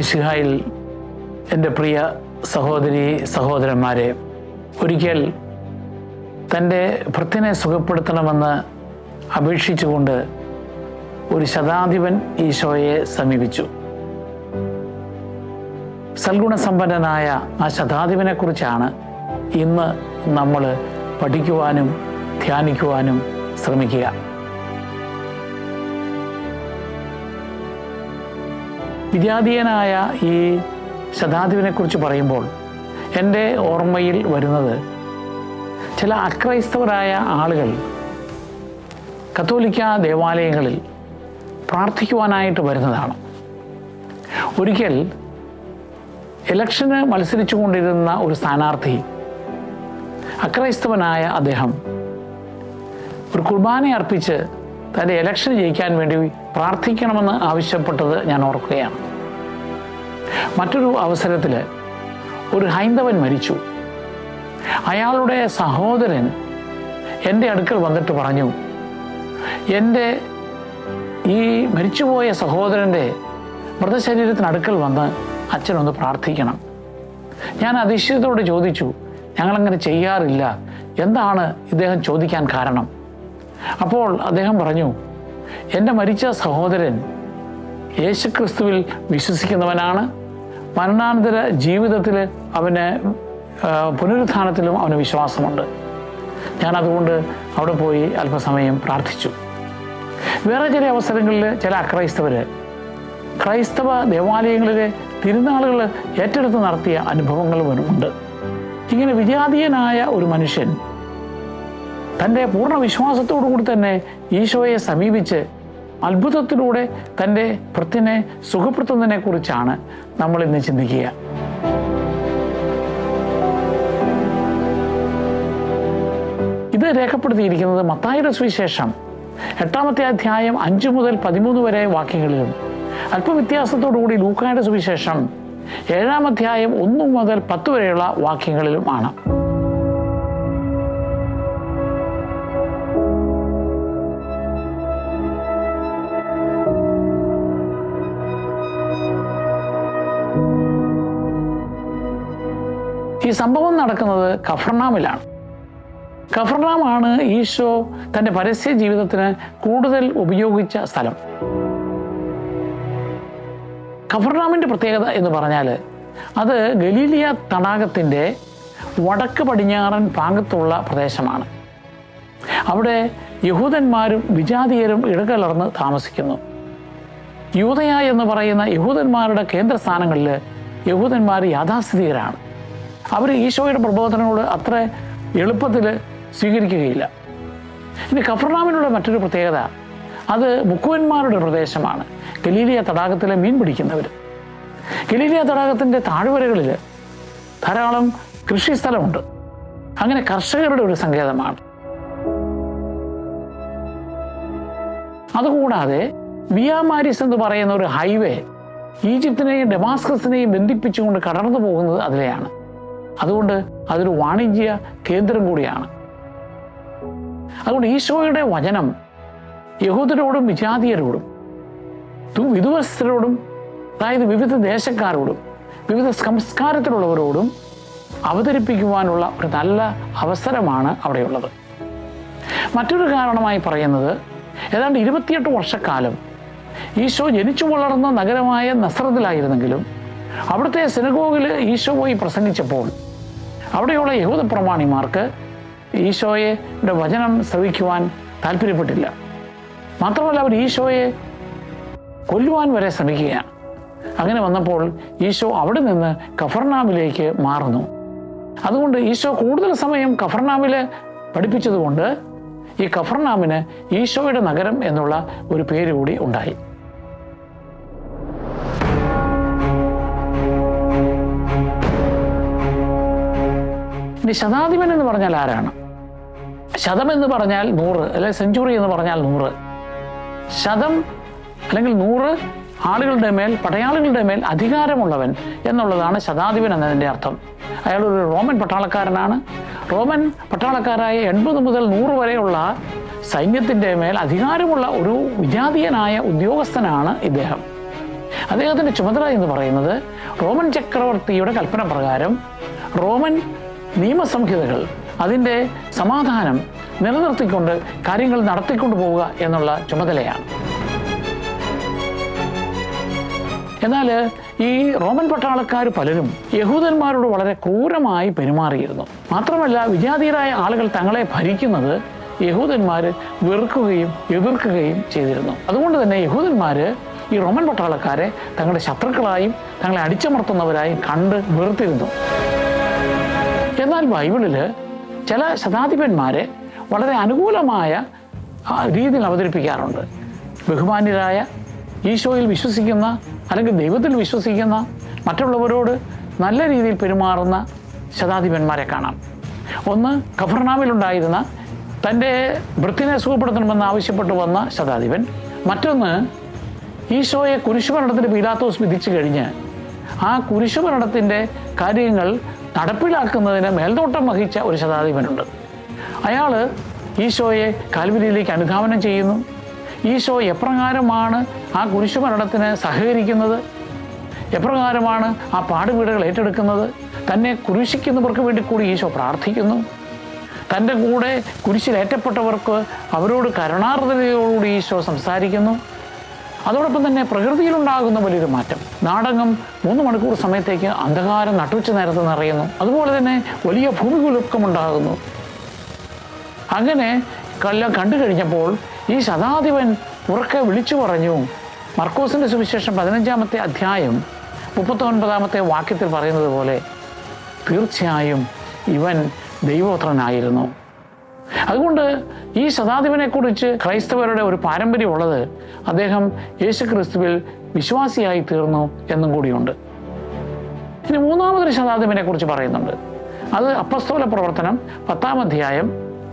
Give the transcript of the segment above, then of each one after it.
മിശിഹായിൽ എൻ്റെ പ്രിയ സഹോദരി സഹോദരന്മാരെ, ഒരിക്കൽ തൻ്റെ ഭൃത്യനെ സുഖപ്പെടുത്തണമെന്ന് അപേക്ഷിച്ചുകൊണ്ട് ഒരു ശതാധിപൻ ഈശോയെ സമീപിച്ചു. സൽഗുണസമ്പന്നനായ ആ ശതാധിപനെക്കുറിച്ചാണ് ഇന്ന് നമ്മൾ പഠിക്കുവാനും ധ്യാനിക്കുവാനും ശ്രമിക്കുക. വിജാതീയനായ ഈ ശതാധിപനെക്കുറിച്ച് പറയുമ്പോൾ എൻ്റെ ഓർമ്മയിൽ വരുന്നത് ചില അക്രൈസ്തവരായ ആളുകൾ കത്തോലിക്ക ദേവാലയങ്ങളിൽ പ്രാർത്ഥിക്കുവാനായിട്ട് വരുന്നതാണ്. ഒരിക്കൽ ഇലക്ഷന് മത്സരിച്ചു കൊണ്ടിരുന്ന ഒരു സ്ഥാനാർത്ഥി, അക്രൈസ്തവനായ അദ്ദേഹം ഒരു കുർബാന അർപ്പിച്ച് തൻ്റെ ഇലക്ഷൻ ജയിക്കാൻ വേണ്ടി പ്രാർത്ഥിക്കണമെന്ന് ആവശ്യപ്പെട്ടത് ഞാൻ ഓർക്കുകയാണ്. മറ്റൊരു അവസരത്തിൽ ഒരു ഹൈന്ദവൻ മരിച്ചു. അയാളുടെ സഹോദരൻ എൻ്റെ അടുക്കൽ വന്നിട്ട് പറഞ്ഞു, എൻ്റെ ഈ മരിച്ചുപോയ സഹോദരൻ്റെ മൃതശരീരത്തിനടുക്കൽ വന്ന് അച്ഛനൊന്ന് പ്രാർത്ഥിക്കണം. ഞാൻ അതിശയത്തോടെ ചോദിച്ചു, ഞങ്ങളങ്ങനെ ചെയ്യാറില്ല, എന്താണ് ഇദ്ദേഹം ചോദിക്കാൻ കാരണം? അപ്പോൾ അദ്ദേഹം പറഞ്ഞു, എൻ്റെ മരിച്ച സഹോദരൻ യേശുക്രിസ്തുവിൽ വിശ്വസിക്കുന്നവനാണ്. മരണാനന്തര ജീവിതത്തിൽ അവന് പുനരുത്ഥാനത്തിലും അവന് വിശ്വാസമുണ്ട്. ഞാൻ അതുകൊണ്ട് അവിടെ പോയി അല്പസമയം പ്രാർത്ഥിച്ചു. വേറെ ചില അവസരങ്ങളിൽ ചില അക്രൈസ്തവർ ക്രൈസ്തവ ദേവാലയങ്ങളിലെ തിരുനാളുകൾ ഏറ്റെടുത്ത് നടത്തിയ അനുഭവങ്ങളുമുണ്ട്. ഇങ്ങനെ വിജാതീയനായ ഒരു മനുഷ്യൻ തൻ്റെ പൂർണ്ണ വിശ്വാസത്തോടു കൂടി തന്നെ ഈശോയെ സമീപിച്ച് അത്ഭുതത്തിലൂടെ തൻ്റെ ഭൃത്യനെ സുഖപ്പെടുത്തുന്നതിനെ കുറിച്ചാണ് നമ്മൾ ഇന്ന് ചിന്തിക്കുക. ഇത് രേഖപ്പെടുത്തിയിരിക്കുന്നത് മത്തായിയുടെ സുവിശേഷം 8-ാമത്തെ അധ്യായം 5 മുതൽ 13 വരെ വാക്യങ്ങളിലും അല്പവ്യത്യാസത്തോടുകൂടി ലൂക്കായുടെ സുവിശേഷം 7-ാം അധ്യായം 1 മുതൽ 10 വരെയുള്ള വാക്യങ്ങളിലുമാണ്. ഈ സംഭവം നടക്കുന്നത് കഫർനാമിലാണ്. കഫർനാമാണ് ഈശോ തൻ്റെ പരസ്യ ജീവിതത്തിന് കൂടുതൽ ഉപയോഗിച്ച സ്ഥലം. കഫർനാമിൻ്റെ പ്രത്യേകത എന്ന് പറഞ്ഞാൽ അത് ഗലീലിയ തടാകത്തിൻ്റെ വടക്ക് പടിഞ്ഞാറൻ ഭാഗത്തുള്ള പ്രദേശമാണ്. അവിടെ യഹൂദന്മാരും വിജാതീയരും ഇടകലർന്ന് താമസിക്കുന്നു. യൂദയ എന്ന് പറയുന്ന യഹൂദന്മാരുടെ കേന്ദ്രസ്ഥാനങ്ങളിൽ യഹൂദന്മാർ യാഥാസ്ഥിതികരാണ്. അവർ ഈശോയുടെ പ്രബോധനങ്ങളോട് അത്ര എളുപ്പത്തിൽ സ്വീകരിക്കുകയില്ല. ഇനി കഫർനാമിനുള്ള മറ്റൊരു പ്രത്യേകത, അത് മുക്കുവന്മാരുടെ പ്രദേശമാണ്. ഗലീലിയ തടാകത്തിലെ മീൻ പിടിക്കുന്നവർ. ഗലീലിയ തടാകത്തിൻ്റെ താഴ്വരകളിൽ ധാരാളം കൃഷിസ്ഥലമുണ്ട്. അങ്ങനെ കർഷകരുടെ ഒരു സങ്കേതമാണ്. അതുകൂടാതെ വിയ മാരിസ് എന്ന് പറയുന്ന ഒരു ഹൈവേ ഈജിപ്തിനെയും ഡമാസ്കസിനെയും ബന്ധിപ്പിച്ചുകൊണ്ട് കടന്നു പോകുന്നത് അതിലെയാണ്. അതുകൊണ്ട് അതൊരു വാണിജ്യ കേന്ദ്രം കൂടിയാണ്. അതുകൊണ്ട് ഈശോയുടെ വചനം യഹൂദരോടും വിജാതീയരോടും വിധുവസ്തരോടും, അതായത് വിവിധ ദേശക്കാരോടും വിവിധ സംസ്കാരത്തിലുള്ളവരോടും അവതരിപ്പിക്കുവാനുള്ള ഒരു നല്ല അവസരമാണ് അവിടെയുള്ളത്. മറ്റൊരു കാരണമായി പറയുന്നത്, ഏതാണ്ട് 28 വർഷക്കാലം ഈശോ ജനിച്ചു വളർന്ന നഗരമായ നസ്രത്തിലായിരുന്നെങ്കിലും അവിടുത്തെ സിനഗോഗിൽ ഈശോ പോയി പ്രസംഗിച്ചപ്പോൾ അവിടെയുള്ള യഹൂദ പ്രമാണിമാർക്ക് ഈശോയുടെ വചനം ശ്രവിക്കുവാൻ താല്പര്യപ്പെട്ടില്ല. മാത്രമല്ല, അവർ ഈശോയെ കൊല്ലുവാൻ വരെ ശ്രമിക്കുകയാണ്. അങ്ങനെ വന്നപ്പോൾ ഈശോ അവിടെ നിന്ന് കഫർനാമിലേക്ക് മാറുന്നു. അതുകൊണ്ട് ഈശോ കൂടുതൽ സമയം കഫർനാമിൽ പഠിപ്പിച്ചതുകൊണ്ട് ഈ കഫർനാമിന് ഈശോയുടെ നഗരം എന്നുള്ള ഒരു പേര് കൂടി ഉണ്ടായി. ഇനി ശതാധിപൻ എന്ന് പറഞ്ഞാൽ ആരാണ്? ശതം എന്ന് പറഞ്ഞാൽ 100, അല്ലെങ്കിൽ സെഞ്ചുറി എന്ന് പറഞ്ഞാൽ 100. ശതം അല്ലെങ്കിൽ 100 ആളുകളുടെ മേൽ, പടയാളികളുടെ മേൽ അധികാരമുള്ളവൻ എന്നുള്ളതാണ് ശതാധിപൻ എന്നതിൻ്റെ അർത്ഥം. അയാളൊരു റോമൻ പട്ടാളക്കാരനാണ്. റോമൻ പട്ടാളക്കാരായ 80 മുതൽ 100 വരെയുള്ള സൈന്യത്തിൻ്റെ മേൽ അധികാരമുള്ള ഒരു വിജാതീയനായ ഉദ്യോഗസ്ഥനാണ് ഇദ്ദേഹം. അദ്ദേഹത്തിൻ്റെ ചുമതല എന്ന് പറയുന്നത് റോമൻ ചക്രവർത്തിയുടെ കൽപ്പന പ്രകാരം റോമൻ നിയമസംഹിതകൾ, അതിൻ്റെ സമാധാനം നിലനിർത്തിക്കൊണ്ട് കാര്യങ്ങൾ നടത്തിക്കൊണ്ടു പോവുക എന്നുള്ള ചുമതലയാണ്. എന്നാൽ ഈ റോമൻ പട്ടാളക്കാർ പലരും യഹൂദന്മാരോട് വളരെ ക്രൂരമായി പെരുമാറിയിരുന്നു. മാത്രമല്ല, വിജാതീയരായ ആളുകൾ തങ്ങളെ ഭരിക്കുന്നത് യഹൂദന്മാർ വെറുക്കുകയും എതിർക്കുകയും ചെയ്തിരുന്നു. അതുകൊണ്ട് തന്നെ യഹൂദന്മാർ ഈ റോമൻ പട്ടാളക്കാരെ തങ്ങളുടെ ശത്രുക്കളായും തങ്ങളെ അടിച്ചമർത്തുന്നവരായും കണ്ട് വെറുത്തിരുന്നു. എന്നാൽ ബൈബിളിൽ ചില ശതാധിപന്മാരെ വളരെ അനുകൂലമായ രീതിയിൽ അവതരിപ്പിക്കാറുണ്ട്. ബഹുമാന്യരായ, ഈശോയിൽ വിശ്വസിക്കുന്ന അല്ലെങ്കിൽ ദൈവത്തിൽ വിശ്വസിക്കുന്ന, മറ്റുള്ളവരോട് നല്ല രീതിയിൽ പെരുമാറുന്ന ശതാധിപന്മാരെ കാണാം. ഒന്ന് കഫർനാമിലുണ്ടായിരുന്ന തൻ്റെ ഭൃത്യനെ സുഖപ്പെടുത്തണമെന്ന് ആവശ്യപ്പെട്ടു വന്ന ശതാധിപൻ. മറ്റൊന്ന് ഈശോയെ കുരിശുമരണത്തിന് പീലാത്തോസ് വിധിച്ചു കഴിഞ്ഞ് ആ കുരിശുമരണത്തിൻ്റെ കാര്യങ്ങൾ നടപ്പിലാക്കുന്നതിന് മേൽനോട്ടം വഹിച്ച ഒരു ശതാധിപനുണ്ട്. അയാൾ ഈശോയെ കാൽവരിയിലേക്ക് അനുധാവനം ചെയ്യുന്നു. ഈശോ എപ്രകാരമാണ് ആ കുരിശുമരണത്തിന് സഹകരിക്കുന്നത്, എപ്രകാരമാണ് ആ പാടുപീടുകൾ ഏറ്റെടുക്കുന്നത്, തന്നെ കുരിശിക്കുന്നവർക്ക് വേണ്ടി കൂടി ഈശോ പ്രാർത്ഥിക്കുന്നു. തൻ്റെ കൂടെ കുരിശിലേറ്റപ്പെട്ടവർക്ക് അവരോട് കരുണാർദ്രതയോടുകൂടി ഈശോ സംസാരിക്കുന്നു. അതോടൊപ്പം തന്നെ പ്രകൃതിയിലുണ്ടാകുന്ന വലിയൊരു മാറ്റം. നാടകം 3 മണിക്കൂർ സമയത്തേക്ക് അന്ധകാരം നട്ടുച്ച നേരത്ത് നിറയുന്നു. അതുപോലെ തന്നെ വലിയ ഭൂമികുലുക്കമുണ്ടാകുന്നു. അങ്ങനെ കണ്ടു കഴിഞ്ഞപ്പോൾ ഈ ശതാധിപൻ ഉറക്കെ വിളിച്ചു പറഞ്ഞു. മർക്കോസിൻ്റെ സുവിശേഷം 15-ാമത്തെ അധ്യായം 39-ാമത്തെ വാക്യത്തിൽ പറയുന്നത് പോലെ, തീർച്ചയായും ഇവൻ ദൈവപുത്രനായിരുന്നു. അതുകൊണ്ട് ഈ ശതാധിപനെക്കുറിച്ച് ക്രൈസ്തവരുടെ ഒരു പാരമ്പര്യമുള്ളത് അദ്ദേഹം യേശുക്രിസ്തുവിൽ വിശ്വാസിയായി തീർന്നു എന്നും കൂടിയുണ്ട്. ഇനി 3-മതൊരു ശതാധിപനെ കുറിച്ച് പറയുന്നുണ്ട്. അത് അപ്പസ്തോല പ്രവർത്തനം 10-ാം അധ്യായം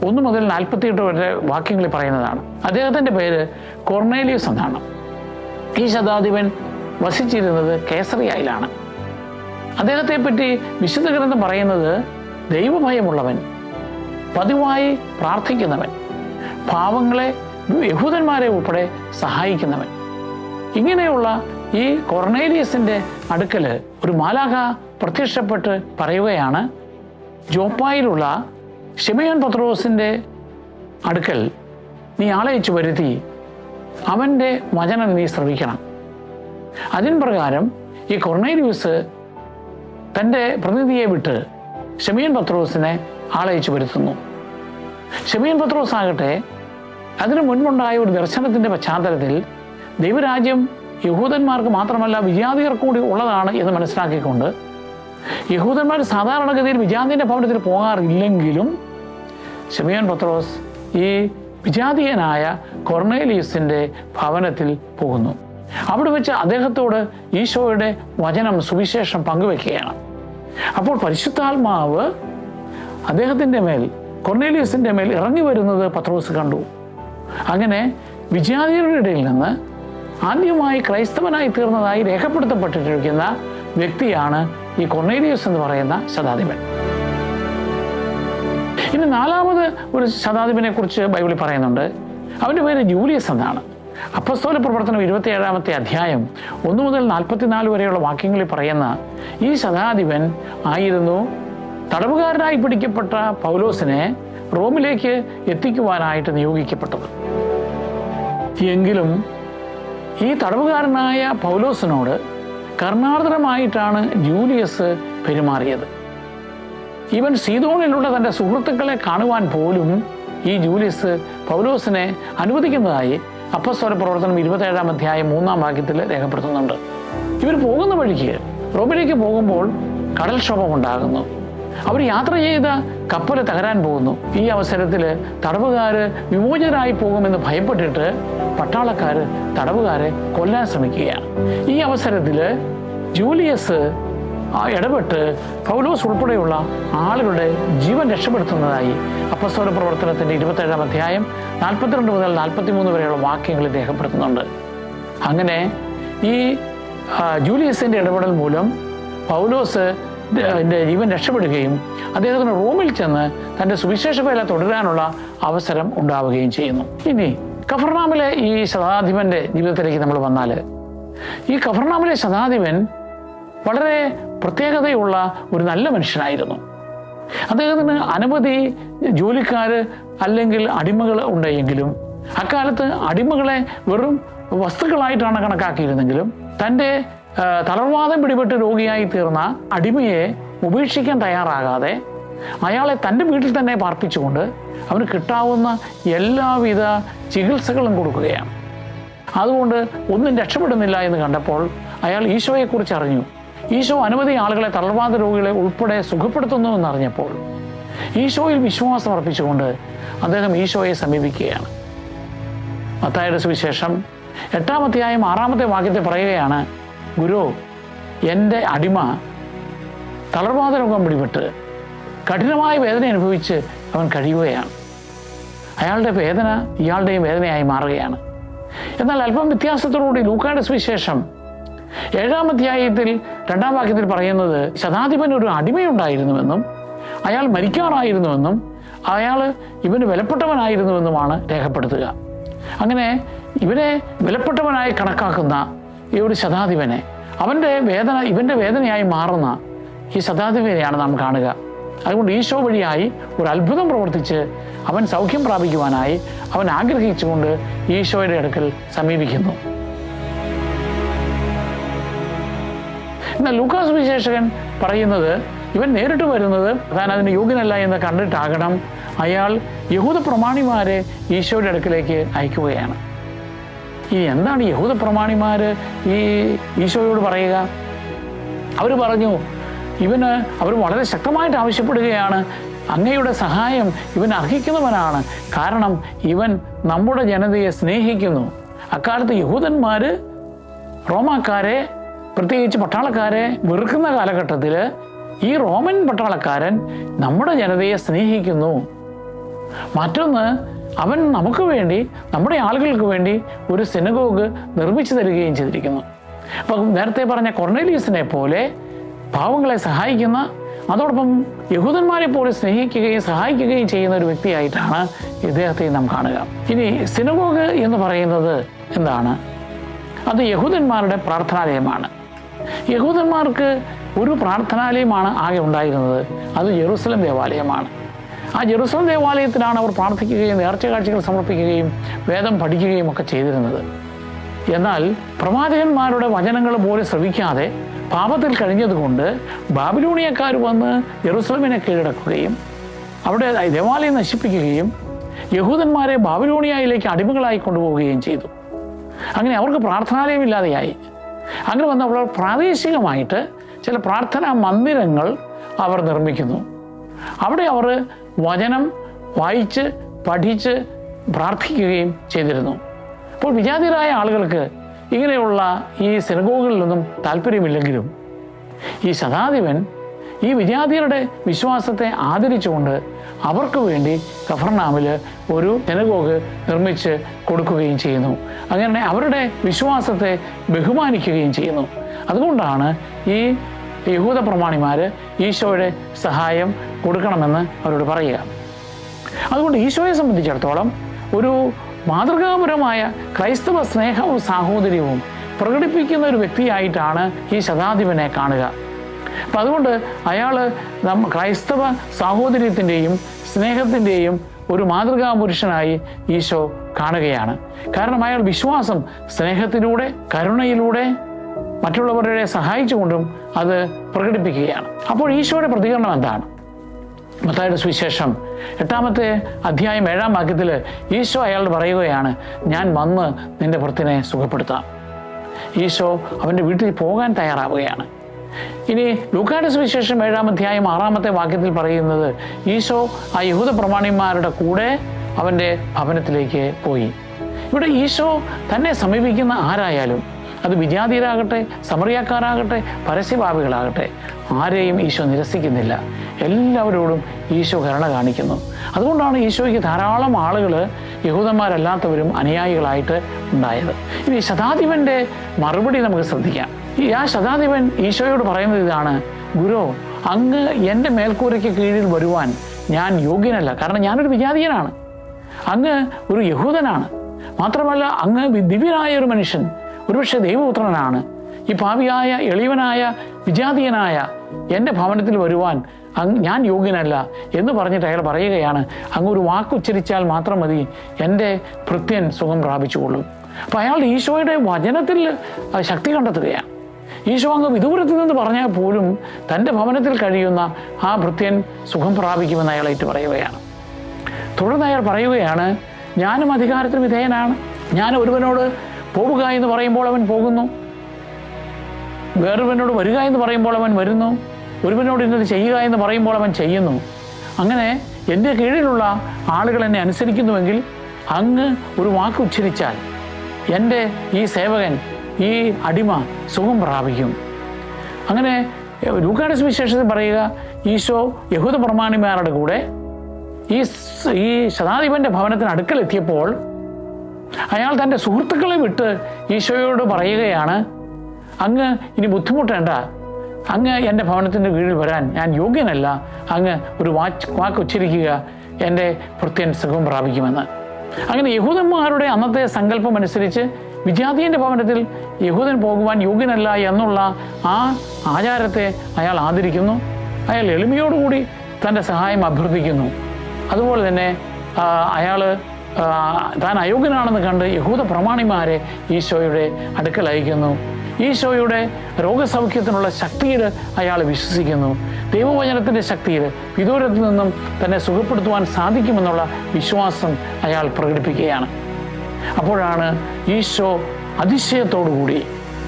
1 മുതൽ 48 വരെ വാക്യങ്ങളിൽ പറയുന്നതാണ്. അദ്ദേഹത്തിൻ്റെ പേര് കൊർണേലിയസ് എന്നാണ്. ഈ ശതാധിപൻ വസിച്ചിരുന്നത് കേസറിയയിലാണ്. അദ്ദേഹത്തെപ്പറ്റി വിശുദ്ധ ഗ്രന്ഥം പറയുന്നത് ദൈവഭയമുള്ളവൻ, പതിവായി പ്രാർത്ഥിക്കുന്നവൻ, പാവങ്ങളെ, യഹൂദന്മാരെ ഉൾപ്പെടെ സഹായിക്കുന്നവൻ. ഇങ്ങനെയുള്ള ഈ കൊർണേലിയസിൻ്റെ അടുക്കൽ ഒരു മാലാഖ പ്രത്യക്ഷപ്പെട്ട് പറയുകയാണ്, ജോപ്പായിലുള്ള ശിമയോൻ പത്രോസിൻ്റെ അടുക്കൽ നീ ആളയച്ചു വരുത്തി അവൻ്റെ വചനം നീ ശ്രവിക്കണം. അതിൻ പ്രകാരം ഈ കൊർണേലിയസ് തൻ്റെ പ്രതിനിധിയെ വിട്ട് ശിമയോൻ പത്രോസിനെ ആളയച്ചു വരുത്തുന്നു. ശിമയോൻ പത്രോസ് ആകട്ടെ അതിനു മുൻപുണ്ടായ ഒരു ദർശനത്തിൻ്റെ പശ്ചാത്തലത്തിൽ ദൈവരാജ്യം യഹൂദന്മാർക്ക് മാത്രമല്ല വിജാതിയർക്ക് കൂടി ഉള്ളതാണ് എന്ന് മനസ്സിലാക്കിക്കൊണ്ട് യഹൂദന്മാർ സാധാരണഗതിയിൽ വിജാതിൻ്റെ ഭവനത്തിൽ പോകാറില്ലെങ്കിലും ശിമയോൻ പത്രോസ് ഈ വിജാതീയനായ കൊർണേലിയസിൻ്റെ ഭവനത്തിൽ പോകുന്നു. അവിടെ വെച്ച് അദ്ദേഹത്തോട് ഈശോയുടെ വചനം, സുവിശേഷം പങ്കുവെക്കുകയാണ്. അപ്പോൾ പരിശുദ്ധാത്മാവ് അദ്ദേഹത്തിൻ്റെ മേൽ, കൊർണേലിയസിൻ്റെ മേൽ ഇറങ്ങി വരുന്നത് പത്രോസ് കണ്ടു. അങ്ങനെ വിജാതിയരുടെ ഇടയിൽ നിന്ന് ആദ്യമായി ക്രൈസ്തവനായി തീർന്നതായി രേഖപ്പെടുത്തപ്പെട്ടിരിക്കുന്ന വ്യക്തിയാണ് ഈ കൊർണേലിയസ് എന്ന് പറയുന്ന ശതാധിപൻ. ഇനി 4-മത് ഒരു ശതാധിപനെ കുറിച്ച് ബൈബിളിൽ പറയുന്നുണ്ട്. അവൻ്റെ പേര് ജൂലിയസ് എന്നാണ്. അപ്പസ്തോല പ്രവർത്തനം 27-ാമത്തെ അധ്യായം 1 മുതൽ 44 വരെയുള്ള വാക്യങ്ങളിൽ പറയുന്ന ഈ ശതാധിപൻ ആയിരുന്നു തടവുകാരനായി പിടിക്കപ്പെട്ട പൗലോസിനെ റോമിലേക്ക് എത്തിക്കുവാനായിട്ട് നിയോഗിക്കപ്പെട്ടത്. എങ്കിലും ഈ തടവുകാരനായ പൗലോസിനോട് കരുണാർദ്രമായിട്ടാണ് ജൂലിയസ് പെരുമാറിയത്. ഇവൻ സീദോണിലുള്ള തൻ്റെ സുഹൃത്തുക്കളെ കാണുവാൻ പോലും ഈ ജൂലിയസ് പൗലോസിനെ അനുവദിക്കുന്നതായി അപ്പസ്തോല പ്രവർത്തനം 27-ാം അധ്യായം 3-ാം വാക്യത്തിൽ രേഖപ്പെടുത്തുന്നുണ്ട്. ഇവർ പോകുന്ന വഴിക്ക് റോമിലേക്ക് പോകുമ്പോൾ കടൽക്ഷോഭമുണ്ടാകുന്നു. അവർ യാത്ര ചെയ്ത കപ്പൽ തകരാൻ പോകുന്നു. ഈ അവസരത്തിൽ തടവുകാർ വിമോചനരായി പോകുമെന്ന് ഭയപ്പെട്ടിട്ട് പട്ടാളക്കാർ തടവുകാരെ കൊല്ലാൻ ശ്രമിക്കുകയാണ്. ഈ അവസരത്തിൽ ജൂലിയസ് ഇടപെട്ട് പൗലോസ് ഉൾപ്പെടെയുള്ള ആളുകളുടെ ജീവൻ രക്ഷപ്പെടുത്തുന്നതായി അപ്പസ്തോല പ്രവർത്തനത്തിൻ്റെ 27-ാം അധ്യായം 42 മുതൽ 43 വരെയുള്ള വാക്യങ്ങളിൽ രേഖപ്പെടുത്തുന്നുണ്ട്. അങ്ങനെ ഈ ജൂലിയസിൻ്റെ ഇടപെടൽ മൂലം പൗലോസ് ജീവൻ രക്ഷപ്പെടുകയും അദ്ദേഹത്തിന് റോമിൽ ചെന്ന് തൻ്റെ സുവിശേഷ വേല തുടരാനുള്ള അവസരം ഉണ്ടാവുകയും ചെയ്യുന്നു. ഇനി കഫർനാമിലെ ഈ ശതാധിപൻ്റെ ജീവിതത്തിലേക്ക് നമ്മൾ വന്നാൽ, ഈ കഫർനാമിലെ ശതാധിപൻ വളരെ പ്രത്യേകതയുള്ള ഒരു നല്ല മനുഷ്യനായിരുന്നു. അദ്ദേഹത്തിന് അനവധി ജോലിക്കാർ അല്ലെങ്കിൽ അടിമകൾ ഉണ്ടെങ്കിലും അക്കാലത്ത് അടിമകളെ വെറും വസ്തുക്കളായിട്ടാണ് കണക്കാക്കിയിരുന്നെങ്കിലും തൻ്റെ തളർവാദം പിടിപെട്ട് രോഗിയായി തീർന്ന അടിമയെ ഉപേക്ഷിക്കാൻ തയ്യാറാകാതെ അയാളെ തൻ്റെ വീട്ടിൽ തന്നെ പാർപ്പിച്ചുകൊണ്ട് അവന് കിട്ടാവുന്ന എല്ലാവിധ ചികിത്സകളും കൊടുക്കുകയാണ്. അതുകൊണ്ട് ഒന്നും രക്ഷപ്പെടുന്നില്ല എന്ന് കണ്ടപ്പോൾ അയാൾ ഈശോയെക്കുറിച്ച് അറിഞ്ഞു. ഈശോ അനവധി ആളുകളെ, തളർവാദ രോഗികളെ ഉൾപ്പെടെ സുഖപ്പെടുത്തുന്നു എന്നറിഞ്ഞപ്പോൾ ഈശോയിൽ വിശ്വാസം അർപ്പിച്ചുകൊണ്ട് അദ്ദേഹം ഈശോയെ സമീപിക്കുകയാണ്. മത്തായിയുടെ സുവിശേഷം 8-ാം അധ്യായം 6-ാമത്തെ വാക്യത്തിൽ പറയുകയാണ്, ഗുരു, എൻ്റെ അടിമ തളർവാദ രോഗം പിടിപെട്ട് കഠിനമായ വേദന അനുഭവിച്ച് അവൻ കഴിയുകയാണ്. അയാളുടെ വേദന ഇയാളുടെയും വേദനയായി മാറുകയാണ്. എന്നാൽ അല്പം വ്യത്യാസത്തോടുകൂടി ലൂക്കായുടെ സുവിശേഷം 7-ാം അധ്യായത്തിൽ 2-ാം വാക്യത്തിൽ പറയുന്നത് ശതാധിപൻ ഒരു അടിമയുണ്ടായിരുന്നുവെന്നും അയാൾ മരിക്കാറായിരുന്നുവെന്നും അയാൾ ഇവന് വിലപ്പെട്ടവനായിരുന്നുവെന്നുമാണ് രേഖപ്പെടുത്തുക. അങ്ങനെ ഇവനെ വിലപ്പെട്ടവനായി കണക്കാക്കുന്ന ഈ ഒരു ശതാധിപനെ, ഇവൻ്റെ വേദനയായി മാറുന്ന ഈ ശതാധിപനെയാണ് നാം കാണുക. അതുകൊണ്ട് ഈശോ വഴിയായി ഒരു അത്ഭുതം പ്രവർത്തിച്ച് അവൻ സൗഖ്യം പ്രാപിക്കുവാനായി അവൻ ആഗ്രഹിച്ചുകൊണ്ട് ഈശോയുടെ അടുക്കൽ സമീപിക്കുന്നു. എന്നാൽ ലൂക്കാസ് സുവിശേഷകൻ പറയുന്നത് ഇവൻ നേരിട്ട് വരുന്നത് താൻ അതിന് യോഗ്യനല്ല എന്ന് കണ്ടിട്ടാകണം അയാൾ യഹൂദ പ്രമാണിമാരെ ഈശോയുടെ അടുക്കിലേക്ക് അയക്കുകയാണ്. ഈ എന്താണ് യഹൂദ പ്രമാണിമാർ ഈ ഈശോയോട് പറയുക? അവർ പറഞ്ഞു, അവർ വളരെ ശക്തമായിട്ട് ആവശ്യപ്പെടുകയാണ്, അങ്ങയുടെ സഹായം ഇവൻ അർഹിക്കുന്നവനാണ്. കാരണം ഇവൻ നമ്മുടെ ജനതയെ സ്നേഹിക്കുന്നു. അക്കാലത്ത് യഹൂദന്മാർ റോമാക്കാരെ, പ്രത്യേകിച്ച് പട്ടാളക്കാരെ വെറുക്കുന്ന കാലഘട്ടത്തിൽ ഈ റോമൻ പട്ടാളക്കാരൻ നമ്മുടെ ജനതയെ സ്നേഹിക്കുന്നു. മറ്റൊന്ന്, അവൻ നമുക്ക് വേണ്ടി, നമ്മുടെ ആളുകൾക്ക് വേണ്ടി ഒരു സിനഗോഗ് നിർമ്മിച്ചു തരികയും ചെയ്തിരിക്കുന്നു. അപ്പം നേരത്തെ പറഞ്ഞ കൊർണേലിയസിനെ പോലെ പാവങ്ങളെ സഹായിക്കുന്ന, അതോടൊപ്പം യഹൂദന്മാരെ പോലെ സ്നേഹിക്കുകയും സഹായിക്കുകയും ചെയ്യുന്ന ഒരു വ്യക്തിയായിട്ടാണ് ഇദ്ദേഹത്തെ നാം കാണുക. ഇനി സിനഗോഗ് എന്ന് പറയുന്നത് എന്താണ്? അത് യഹൂദന്മാരുടെ പ്രാർത്ഥനാലയമാണ്. യഹൂദന്മാർക്ക് ഒരു പ്രാർത്ഥനാലയമാണ് ആകെ ഉണ്ടായിരുന്നത്. അത് ജെറുസലം ദേവാലയമാണ്. ആ ജെറുസലം ദേവാലയത്തിലാണ് അവർ പ്രാർത്ഥിക്കുകയും നേർച്ച കാഴ്ചകൾ സമർപ്പിക്കുകയും വേദം പഠിക്കുകയും ഒക്കെ ചെയ്തിരുന്നത്. എന്നാൽ പ്രവാചകന്മാരുടെ വചനങ്ങൾ പോലും ശ്രവിക്കാതെ പാപത്തിൽ കഴിഞ്ഞതുകൊണ്ട് ബാബിലോണിയക്കാർ വന്ന് ജെറുസലമിനെ കീഴടക്കുകയും അവിടെ ദേവാലയം നശിപ്പിക്കുകയും യഹൂദന്മാരെ ബാബിലോണിയയിലേക്ക് അടിമകളായി കൊണ്ടുപോവുകയും ചെയ്തു. അങ്ങനെ അവർക്ക് പ്രാർത്ഥനാലയമില്ലാതെയായി. അങ്ങനെ വന്ന് അവർ പ്രാദേശികമായിട്ട് ചില പ്രാർത്ഥനാ മന്ദിരങ്ങൾ അവർ നിർമ്മിക്കുന്നു. അവിടെ അവർ വചനം വായിച്ച് പഠിച്ച് പ്രാർത്ഥിക്കുകയും ചെയ്തിരുന്നു. അപ്പോൾ വിജാതിരായ ആളുകൾക്ക് ഇങ്ങനെയുള്ള ഈ സിനഗോഗുകളിലൊന്നും താല്പര്യമില്ലെങ്കിലും ഈ ശതാധിപൻ ഈ വിജാതിയരുടെ വിശ്വാസത്തെ ആദരിച്ചുകൊണ്ട് അവർക്ക് വേണ്ടി കഫർനാമിൽ ഒരു സിനഗോഗ് നിർമ്മിച്ച് കൊടുക്കുകയും ചെയ്യുന്നു. അങ്ങനെ അവരുടെ വിശ്വാസത്തെ ബഹുമാനിക്കുകയും ചെയ്യുന്നു. അതുകൊണ്ടാണ് ഈ യഹൂദ പ്രമാണിമാർ ഈശോയുടെ സഹായം കൊടുക്കണമെന്ന് അവരോട് പറയുക. അതുകൊണ്ട് ഈശോയെ സംബന്ധിച്ചിടത്തോളം ഒരു മാതൃകാപരമായ ക്രൈസ്തവ സ്നേഹവും സാഹോദര്യവും പ്രകടിപ്പിക്കുന്ന ഒരു വ്യക്തിയായിട്ടാണ് ഈ ശതാധിപനെ കാണുക. അപ്പം അതുകൊണ്ട് അയാൾ ക്രൈസ്തവ സാഹോദര്യത്തിൻ്റെയും സ്നേഹത്തിൻ്റെയും ഒരു മാതൃകാ പുരുഷനായി ഈശോ കാണുകയാണ്. കാരണം അയാൾ വിശ്വാസം സ്നേഹത്തിലൂടെ, കരുണയിലൂടെ, മറ്റുള്ളവരെ സഹായിച്ചുകൊണ്ടും അത് പ്രകടിപ്പിക്കുകയാണ്. അപ്പോൾ ഈശോയുടെ പ്രതികരണം എന്താണ്? മത്തായിയുടെ സുവിശേഷം 8-ാമത്തെ അധ്യായം 7-ാം വാക്യത്തിൽ ഈശോ അയാളോട് പറയുകയാണ്, ഞാൻ വന്ന് നിന്റെ ഭൃത്തിനെ സുഖപ്പെടുത്താം. ഈശോ അവൻ്റെ വീട്ടിൽ പോകാൻ തയ്യാറാവുകയാണ്. ഇനി ലൂക്കായുടെ സുവിശേഷം 7-ാം അധ്യായം 6-ാമത്തെ വാക്യത്തിൽ പറയുന്നത് ഈശോ ആ യഹൂദ പ്രമാണിമാരുടെ കൂടെ അവൻ്റെ ഭവനത്തിലേക്ക് പോയി. ഇവിടെ ഈശോ തന്നെ സമീപിക്കുന്ന ആരായാലും, അത് വിജാതിയരാകട്ടെ, സമറിയാക്കാരാകട്ടെ, പരസ്യപാപികളാകട്ടെ, ആരെയും ഈശോ നിരസിക്കുന്നില്ല. എല്ലാവരോടും ഈശോ കരുണ കാണിക്കുന്നു. അതുകൊണ്ടാണ് ഈശോയ്ക്ക് ധാരാളം ആളുകൾ യഹൂദന്മാരല്ലാത്തവരും അനുയായികളായിട്ട് ഉണ്ടായത്. ഇനി ശതാധിപൻ്റെ മറുപടി നമുക്ക് ശ്രദ്ധിക്കാം. ആ ശതാധിപൻ ഈശോയോട് പറയുന്നത് ഇതാണ്, ഗുരു, അങ്ങ് എൻ്റെ മേൽക്കൂരയ്ക്ക് കീഴിൽ വരുവാൻ ഞാൻ യോഗ്യനല്ല. കാരണം ഞാനൊരു വിജാതീയനാണ്, അങ്ങ് ഒരു യഹൂദനാണ്. മാത്രമല്ല അങ്ങ് ദിവ്യനായ ഒരു മനുഷ്യൻ, ഒരുപക്ഷെ ദൈവപുത്രനാണ്. ഈ പാപിയായ എളിയവനായ വിജാതീയനായ എൻ്റെ ഭവനത്തിൽ വരുവാൻ ഞാൻ യോഗ്യനല്ല എന്ന് പറഞ്ഞിട്ട് അയാൾ പറയുകയാണ്, അങ്ങ് ഒരു വാക്കുച്ചരിച്ചാൽ മാത്രം മതി, എൻ്റെ ഭൃത്യൻ സുഖം പ്രാപിച്ചുകൊള്ളും. അപ്പോൾ അയാൾ ഈശോയുടെ വചനത്തിൽ ശക്തി കണ്ടെത്തുകയാണ്. ഈശോ അങ്ങ് വിദൂരത്തിൽ നിന്ന് പറഞ്ഞാൽ പോലും തൻ്റെ ഭവനത്തിൽ കഴിയുന്ന ആ ഭൃത്യൻ സുഖം പ്രാപിക്കുമെന്ന് അയാൾ ഏറ്റു പറയുകയാണ്. തുടർന്ന് അയാൾ പറയുകയാണ്, ഞാനും അധികാരത്തിന് വിധേയനാണ്. ഞാൻ ഒരുവനോട് പോവുക എന്ന് പറയുമ്പോൾ അവൻ പോകുന്നു, വേറൊരുവനോട് വരിക എന്ന് പറയുമ്പോൾ അവൻ വരുന്നു, ഒരുവനോട് ഇന്നത് ചെയ്യുക എന്ന് പറയുമ്പോൾ അവൻ ചെയ്യുന്നു. അങ്ങനെ എൻ്റെ കീഴിലുള്ള ആളുകൾ എന്നെ അനുസരിക്കുന്നുവെങ്കിൽ അങ്ങ് ഒരു വാക്ക് ഉച്ചരിച്ചാൽ എൻ്റെ ഈ സേവകൻ, ഈ അടിമ സുഖം പ്രാപിക്കും. അങ്ങനെ ലൂക്കായുടെ സുവിശേഷത്തിൽ പറയുക, ഈശോ യഹൂദ പ്രമാണിമാരുടെ കൂടെ ഈ ശതാധിപൻ്റെ ഭവനത്തിന് അടുക്കലെത്തിയപ്പോൾ അയാൾ തൻ്റെ സുഹൃത്തുക്കളെ വിട്ട് ഈശോയോട് പറയുകയാണ്, അങ്ങ് ഇനി ബുദ്ധിമുട്ടേണ്ട, അങ്ങ് എൻ്റെ ഭവനത്തിൻ്റെ കീഴിൽ വരാൻ ഞാൻ യോഗ്യനല്ല, അങ്ങ് ഒരു വാക്ക് ഉച്ചരിക്കുക, എൻ്റെ ഭൃത്യൻ സുഖം പ്രാപിക്കുമെന്ന്. അങ്ങനെ യഹൂദന്മാരുടെ അന്നത്തെ സങ്കല്പം അനുസരിച്ച് വിജാതീയൻ്റെ ഭവനത്തിൽ യഹൂദൻ പോകുവാൻ യോഗ്യനല്ല എന്നുള്ള ആ ആചാരത്തെ അയാൾ ആദരിക്കുന്നു. അയാൾ എളിമയോടുകൂടി തൻ്റെ സഹായം അഭ്യർത്ഥിക്കുന്നു. അതുപോലെ തന്നെ അയാൾ താൻ അയോഗ്യനാണെന്ന് കണ്ട് യഹൂദ പ്രമാണിമാരെ ഈശോയുടെ അടുക്കൽ അയക്കുന്നു. ഈശോയുടെ രോഗസൗഖ്യത്തിനുള്ള ശക്തിയിൽ അയാൾ വിശ്വസിക്കുന്നു. ദൈവവചനത്തിൻ്റെ ശക്തിയിൽ വിദൂരത്തിൽ നിന്നും തന്നെ സുഖപ്പെടുത്തുവാൻ സാധിക്കുമെന്നുള്ള വിശ്വാസം അയാൾ പ്രകടിപ്പിക്കുകയാണ്. അപ്പോഴാണ് ഈശോ അതിശയത്തോടുകൂടി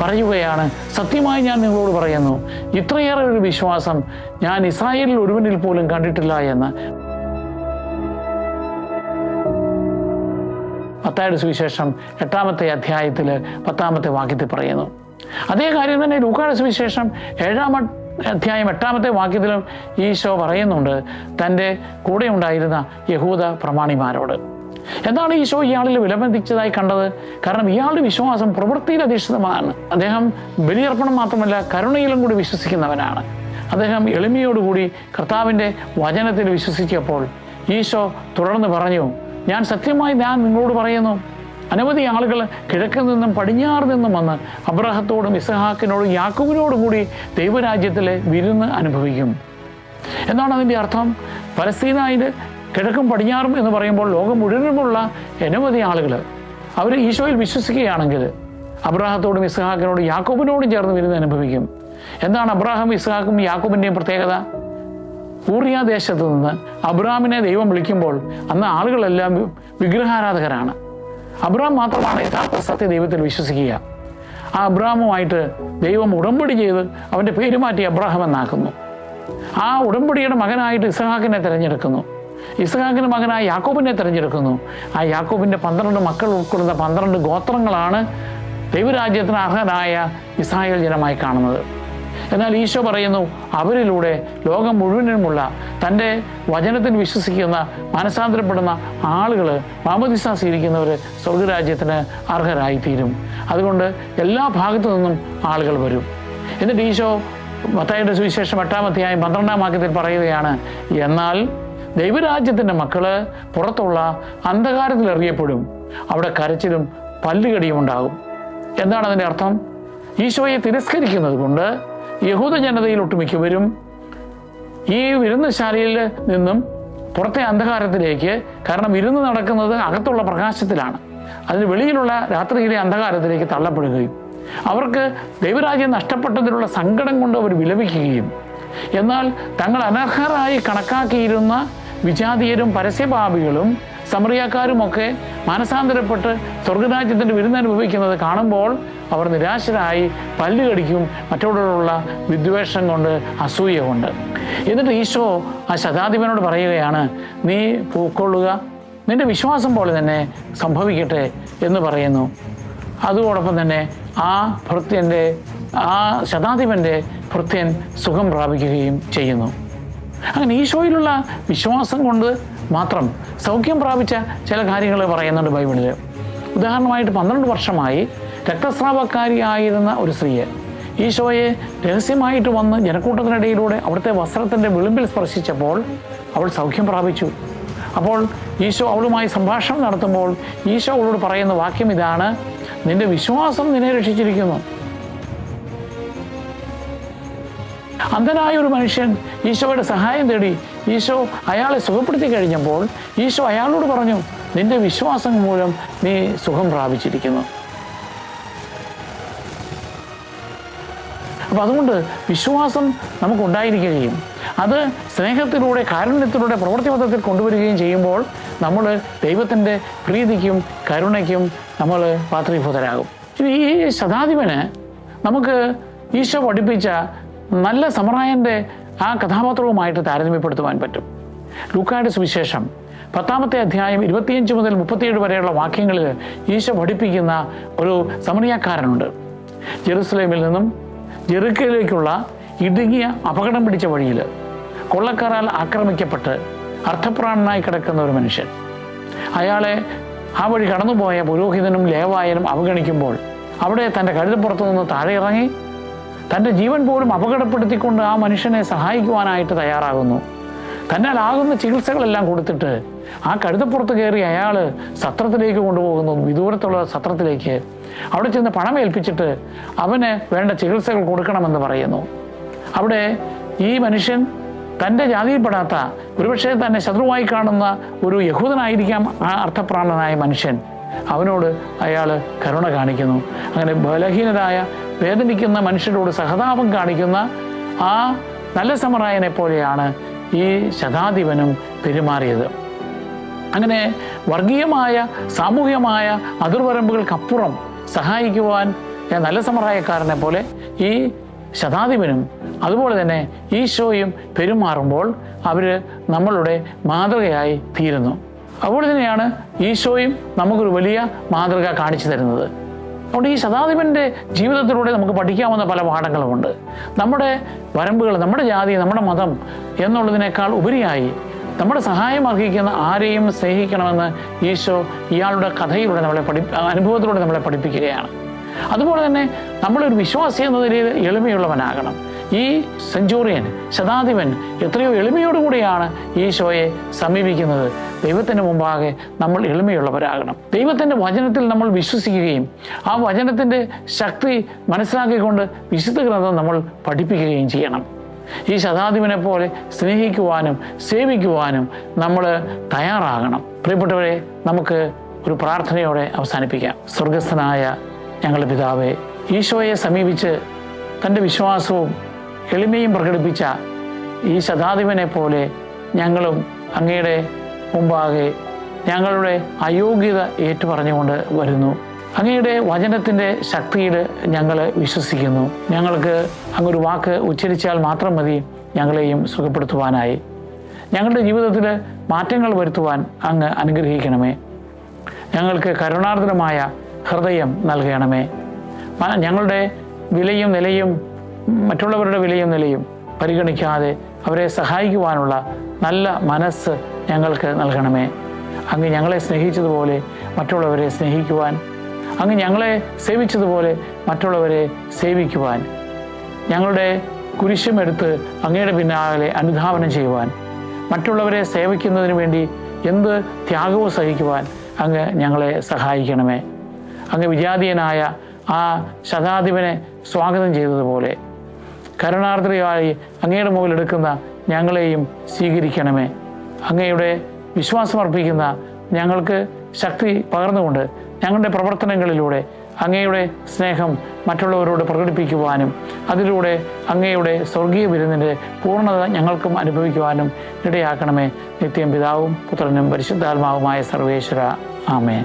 പറയുകയാണ്, സത്യമായി ഞാൻ നിങ്ങളോട് പറയുന്നു, ഇത്രയേറെ ഒരു വിശ്വാസം ഞാൻ ഇസ്രായേലിൽ ഒരുവനിൽ പോലും കണ്ടിട്ടില്ല എന്ന്. മത്തായിയുടെ സുവിശേഷം 8-ാമത്തെ അധ്യായത്തിൽ 10-ാമത്തെ വാക്യത്തിൽ പറയുന്നു. അതേ കാര്യം തന്നെ ലൂക്കായുടെ സുവിശേഷം 7-ാം അധ്യായം 8-ാമത്തെ വാക്യത്തിലും ഈശോ പറയുന്നുണ്ട് തൻ്റെ കൂടെ ഉണ്ടായിരുന്ന യഹൂദ പ്രമാണിമാരോട്. എന്താണ് ഈശോ ഇയാളിൽ വിലമതിച്ചതായി കണ്ടത്? കാരണം ഇയാളുടെ വിശ്വാസം പ്രവൃത്തിയിൽ അധിഷ്ഠിതമാണ്. അദ്ദേഹം ബലിയർപ്പണം മാത്രമല്ല കരുണയിലും കൂടി വിശ്വസിക്കുന്നവനാണ്. അദ്ദേഹം എളിമയോടുകൂടി കർത്താവിൻ്റെ വചനത്തിൽ വിശ്വസിച്ചപ്പോൾ ഈശോ തുടർന്ന് പറഞ്ഞു, ഞാൻ സത്യമായി ഞാൻ നിങ്ങളോട് പറയുന്നു, അനവധി ആളുകൾ കിഴക്കിൽ നിന്നും പടിഞ്ഞാറ് നിന്നും വന്ന് അബ്രാഹത്തോടും ഇസഹാക്കിനോടും യാക്കോബിനോടും കൂടി ദൈവരാജ്യത്തിലെ വിരുന്ന് അനുഭവിക്കും. എന്താണ് അതിൻ്റെ അർത്ഥം? പലസ്തീനയിൽ കിഴക്കും പടിഞ്ഞാറും എന്ന് പറയുമ്പോൾ ലോകം മുഴുവനുമുള്ള അനവധി ആളുകൾ അവർ ഈശോയിൽ വിശ്വസിക്കുകയാണെങ്കിൽ അബ്രാഹത്തോടും ഇസഹാക്കിനോടും യാക്കോബിനോടും ചേർന്ന് വിരുന്ന് അനുഭവിക്കും. എന്താണ് അബ്രാഹാം ഇസഹാക്കും യാക്കോബിൻ്റെയും പ്രത്യേകത? ഊറിയ ദേശത്ത് നിന്ന് അബ്രാമിനെ ദൈവം വിളിക്കുമ്പോൾ അന്ന് ആളുകളെല്ലാം വിഗ്രഹാരാധകരാണ്. അബ്രാം മാത്രമാണ് യഥാർത്ഥ സത്യ ദൈവത്തിൽ വിശ്വസിക്കുക. ആ അബ്രാമുമായിട്ട് ദൈവം ഉടമ്പടി ചെയ്ത് അവൻ്റെ പേര് മാറ്റി അബ്രാഹാം എന്നാക്കുന്നു. ആ ഉടമ്പടിയുടെ മകനായിട്ട് ഇസഹാക്കിനെ തിരഞ്ഞെടുക്കുന്നു. ഇസഹാക്കിൻ്റെ മകനായ യാക്കോബിനെ തിരഞ്ഞെടുക്കുന്നു. ആ യാക്കോബിൻ്റെ 12 മക്കൾ ഉൾക്കൊള്ളുന്ന 12 ഗോത്രങ്ങളാണ് ദൈവരാജ്യത്തിന് അർഹനായ ഇസ്രായേൽ ജനമായി കാണുന്നത്. എന്നാൽ ഈശോ പറയുന്നു, അവരിലൂടെ ലോകം മുഴുവനുമുള്ള തൻ്റെ വചനത്തിൽ വിശ്വസിക്കുന്ന മനസാന്തരപ്പെടുന്ന ആളുകൾ, മാമോദിസ സ്വീകരിക്കുന്നവർ സ്വർഗരാജ്യത്തിന് അർഹരായിത്തീരും. അതുകൊണ്ട് എല്ലാ ഭാഗത്തു നിന്നും ആളുകൾ വരും. എന്നിട്ട് ഈശോ മത്തായിയുടെ സുവിശേഷം 8-ാം അധ്യായം 12-ാം വാക്യത്തിൽ പറയുകയാണ്, എന്നാൽ ദൈവരാജ്യത്തിൻ്റെ മക്കൾ പുറത്തുള്ള അന്ധകാരത്തിൽ എറിയപ്പെടും, അവിടെ കരച്ചിലും പല്ലുകടിയും ഉണ്ടാകും. എന്താണ് അതിൻ്റെ അർത്ഥം? ഈശോയെ തിരസ്കരിക്കുന്നത് കൊണ്ട് യഹൂദ ജനതയിൽ ഒട്ടുമിക്കവരും ഈ വിരുന്നുശാലയിൽ നിന്നും പുറത്തെ അന്ധകാരത്തിലേക്ക്, കാരണം വിരുന്ന് നടക്കുന്നത് അകത്തുള്ള പ്രകാശത്തിലാണ്, അതിന് വെളിയിലുള്ള രാത്രിയിലെ അന്ധകാരത്തിലേക്ക് തള്ളപ്പെടുകയും അവർക്ക് ദൈവരാജ്യം നഷ്ടപ്പെട്ടതിലുള്ള സങ്കടം കൊണ്ട് അവർ വിലപിക്കുകയും എന്നാൽ തങ്ങൾ അനർഹരായി കണക്കാക്കിയിരുന്ന വിജാതീയരും പരസ്യപാപികളും സമറിയാക്കാരുമൊക്കെ മാനസാന്തരപ്പെട്ട് സ്വർഗരാജ്യത്തിൻ്റെ വിരുന്നനുഭവിക്കുന്നത് കാണുമ്പോൾ അവർ നിരാശരായി പല്ലുകടിക്കും, മറ്റോടുള്ള വിദ്വേഷം കൊണ്ട്, അസൂയ കൊണ്ട്. എന്നിട്ട് ഈശോ ആ ശതാധിപനോട് പറയുകയാണ്, നീ പൂക്കൊള്ളുക, നിന്റെ വിശ്വാസം പോലെ തന്നെ സംഭവിക്കട്ടെ എന്ന് പറയുന്നു. അതോടൊപ്പം തന്നെ ആ ശതാധിപൻ്റെ ഭൃത്യൻ സുഖം പ്രാപിക്കുകയും ചെയ്യുന്നു. അങ്ങനെ ഈശോയിലുള്ള വിശ്വാസം കൊണ്ട് മാത്രം സൗഖ്യം പ്രാപിച്ച ചില കാര്യങ്ങൾ പറയുന്നുണ്ട് ബൈബിളിൽ. ഉദാഹരണമായിട്ട് 12 വർഷമായി രക്തസ്രാവക്കാരിയായിരുന്ന ഒരു സ്ത്രീയെ ഈശോയെ രഹസ്യമായിട്ട് വന്ന് ജനക്കൂട്ടത്തിനിടയിലൂടെ അവിടുത്തെ വസ്ത്രത്തിൻ്റെ വിളിമ്പിൽ സ്പർശിച്ചപ്പോൾ അവൾ സൗഖ്യം പ്രാപിച്ചു. അപ്പോൾ ഈശോ അവളുമായി സംഭാഷണം നടത്തുമ്പോൾ ഈശോ അവളോട് പറയുന്ന വാക്യം ഇതാണ്, നിന്റെ വിശ്വാസം നിന്നെ രക്ഷിച്ചിരിക്കുന്നു. അന്ധനായ ഒരു മനുഷ്യൻ ഈശോയുടെ സഹായം തേടി ഈശോ അയാളെ സുഖപ്പെടുത്തി കഴിഞ്ഞപ്പോൾ ഈശോ അയാളോട് പറഞ്ഞു, നിന്റെ വിശ്വാസം മൂലം നീ സുഖം പ്രാപിച്ചിരിക്കുന്നു. അപ്പം അതുകൊണ്ട് വിശ്വാസം നമുക്കുണ്ടായിരിക്കുകയും അത് സ്നേഹത്തിലൂടെ കാരുണ്യത്തിലൂടെ പ്രവൃത്തിപഥത്തിൽ കൊണ്ടുവരികയും ചെയ്യുമ്പോൾ നമ്മൾ ദൈവത്തിൻ്റെ പ്രീതിക്കും കരുണയ്ക്കും നമ്മൾ പാത്രീഭൂതരാകും. ഈ ശതാധിപന് നമുക്ക് ഈശോ പഠിപ്പിച്ച നല്ല സമറായൻ്റെ ആ കഥാപാത്രവുമായിട്ട് താരതമ്യപ്പെടുത്തുവാൻ പറ്റും. ലൂക്കായുടെ സുവിശേഷം 10-ാമത്തെ അധ്യായം 25 മുതൽ 37 വരെയുള്ള വാക്യങ്ങളിൽ ഈശോ പഠിപ്പിക്കുന്ന ഒരു സമറിയാക്കാരനുണ്ട്. ജെറുസലേമിൽ നിന്നും ജെറിക്കോയിലേക്കുള്ള ഇടുങ്ങിയ അപകടം പിടിച്ച വഴിയിൽ കൊള്ളക്കാരാൽ ആക്രമിക്കപ്പെട്ട് അർത്ഥപ്രാണനായി കിടക്കുന്ന ഒരു മനുഷ്യൻ. അയാളെ ആ വഴി കടന്നുപോയ പുരോഹിതനും ലേവായനും അവഗണിക്കുമ്പോൾ അവിടെ തൻ്റെ കഴുതപ്പുറത്തു നിന്ന് താഴെ ഇറങ്ങി തൻ്റെ ജീവൻ പോലും അപകടപ്പെടുത്തിക്കൊണ്ട് ആ മനുഷ്യനെ സഹായിക്കുവാനായിട്ട് തയ്യാറാകുന്നു. തന്നാലാകുന്ന ചികിത്സകളെല്ലാം കൊടുത്തിട്ട് ആ കഴുതപ്പുറത്ത് കയറി അയാൾ സത്രത്തിലേക്ക് കൊണ്ടുപോകുന്നു, വിദൂരത്തുള്ള സത്രത്തിലേക്ക്. അവിടെ ചെന്ന് പണം ഏൽപ്പിച്ചിട്ട് അവന് വേണ്ട ചികിത്സകൾ കൊടുക്കണമെന്ന് പറയുന്നു. അവിടെ ഈ മനുഷ്യൻ തൻ്റെ ജാതിയിൽപ്പെടാത്ത, ഒരുപക്ഷെ തന്നെ ശത്രുവായി കാണുന്ന ഒരു യഹൂദനായിരിക്കാം ആ അർത്ഥപ്രാണനായ മനുഷ്യൻ. അവനോട് അയാൾ കരുണ കാണിക്കുന്നു. അങ്ങനെ ബലഹീനരായ വേദനിക്കുന്ന മനുഷ്യരോട് സഹതാപം കാണിക്കുന്ന ആ നല്ല സമറായനെ പോലെയാണ് ഈ ശതാധിപനും പെരുമാറിയത്. അങ്ങനെ വർഗീയമായ സാമൂഹികമായ അതിർവരമ്പുകൾക്കപ്പുറം സഹായിക്കുവാൻ നല്ല സമറായക്കാരനെ പോലെ ഈ ശതാധിപനും അതുപോലെ തന്നെ ഈശോയും പെരുമാറുമ്പോൾ അവർ നമ്മളുടെ മാതൃകയായി തീരുന്നു. അതുപോലെ തന്നെയാണ് ഈശോയും നമുക്കൊരു വലിയ മാതൃക കാണിച്ചു തരുന്നത്. അതുകൊണ്ട് ഈ ശതാധിപൻ്റെ ജീവിതത്തിലൂടെ നമുക്ക് പഠിക്കാവുന്ന പല പാഠങ്ങളുമുണ്ട്. നമ്മുടെ വരമ്പുകൾ, നമ്മുടെ ജാതി, നമ്മുടെ മതം എന്നുള്ളതിനേക്കാൾ ഉപരിയായി നമ്മുടെ സഹായം അർഹിക്കുന്ന ആരെയും സ്നേഹിക്കണമെന്ന് ഈശോ ഇയാളുടെ കഥയിലൂടെ അനുഭവത്തിലൂടെ നമ്മളെ പഠിപ്പിക്കുകയാണ്. അതുപോലെ തന്നെ നമ്മളൊരു വിശ്വാസി എന്ന നിലയിൽ എളിമയുള്ളവനാകണം. ഈ സെഞ്ചൂറിയൻ ശതാധിപൻ എത്രയോ എളിമയോടുകൂടിയാണ് ഈശോയെ സമീപിക്കുന്നത്. ദൈവത്തിന് മുമ്പാകെ നമ്മൾ എളിമയുള്ളവരാകണം. ദൈവത്തിൻ്റെ വചനത്തിൽ നമ്മൾ വിശ്വസിക്കുകയും ആ വചനത്തിൻ്റെ ശക്തി മനസ്സിലാക്കിക്കൊണ്ട് വിശുദ്ധ ഗ്രന്ഥം നമ്മൾ പഠിപ്പിക്കുകയും ചെയ്യണം. ഈ ശതാധിപനെ പോലെ സ്നേഹിക്കുവാനും സേവിക്കുവാനും നമ്മൾ തയ്യാറാകണം. പ്രിയപ്പെട്ടവരെ, നമുക്ക് ഒരു പ്രാർത്ഥനയോടെ അവസാനിപ്പിക്കാം. സ്വർഗസ്ഥനായ ഞങ്ങളുടെ പിതാവേ, ഈശോയെ സമീപിച്ച് തൻ്റെ വിശ്വാസവും എളിമയും പ്രകടിപ്പിച്ച ഈ ശതാധിപനെ പോലെ ഞങ്ങളും അങ്ങയുടെ മുമ്പാകെ ഞങ്ങളുടെ അയോഗ്യത ഏറ്റുപറഞ്ഞുകൊണ്ട് വരുന്നു. അങ്ങയുടെ വചനത്തിൻ്റെ ശക്തിയിൽ ഞങ്ങൾ വിശ്വസിക്കുന്നു. ഞങ്ങൾക്ക് അങ്ങൊരു വാക്ക് ഉച്ചരിച്ചാൽ മാത്രം മതി ഞങ്ങളെയും സുഖപ്പെടുത്തുവാനായി. ഞങ്ങളുടെ ജീവിതത്തിൽ മാറ്റങ്ങൾ വരുത്തുവാൻ അങ്ങ് അനുഗ്രഹിക്കണമേ. ഞങ്ങൾക്ക് കരുണാർദ്രമായ ഹൃദയം നൽകണമേ. ഞങ്ങളുടെ വിലയും നിലയും മറ്റുള്ളവരുടെ വിലയും നിലയും പരിഗണിക്കാതെ അവരെ സഹായിക്കുവാനുള്ള നല്ല മനസ്സ് ഞങ്ങൾക്ക് നൽകണമേ. അങ്ങ് ഞങ്ങളെ സ്നേഹിച്ചതുപോലെ മറ്റുള്ളവരെ സ്നേഹിക്കുവാൻ, അങ്ങ് ഞങ്ങളെ സേവിച്ചതുപോലെ മറ്റുള്ളവരെ സേവിക്കുവാൻ, ഞങ്ങളുടെ കുരിശുമെടുത്ത് അങ്ങയുടെ പിന്നാലെ അനുധാവനം ചെയ്യുവാൻ, മറ്റുള്ളവരെ സേവിക്കുന്നതിന് വേണ്ടി എന്ത് ത്യാഗവും സഹിക്കുവാൻ അങ്ങ് ഞങ്ങളെ സഹായിക്കണമേ. അങ്ങ് വിജാതീയനായ ആ ശതാധിപനെ സ്വാഗതം ചെയ്തതുപോലെ കരുണാർദ്രയായി അങ്ങയുടെ മുകളിലെടുക്കുന്ന ഞങ്ങളെയും സ്വീകരിക്കണമേ. അങ്ങയുടെ വിശ്വാസമർപ്പിക്കുന്ന ഞങ്ങൾക്ക് ശക്തി പകർന്നുകൊണ്ട് ഞങ്ങളുടെ പ്രവർത്തനങ്ങളിലൂടെ അങ്ങയുടെ സ്നേഹം മറ്റുള്ളവരോട് പ്രകടിപ്പിക്കുവാനും അതിലൂടെ അങ്ങയുടെ സ്വർഗീയ വിരുന്നിൻ്റെ പൂർണ്ണത ഞങ്ങൾക്കും അനുഭവിക്കുവാനും ഇടയാക്കണമേ. നിത്യം പിതാവും പുത്രനും പരിശുദ്ധാത്മാവുമായ സർവേശ്വര. ആമേൻ.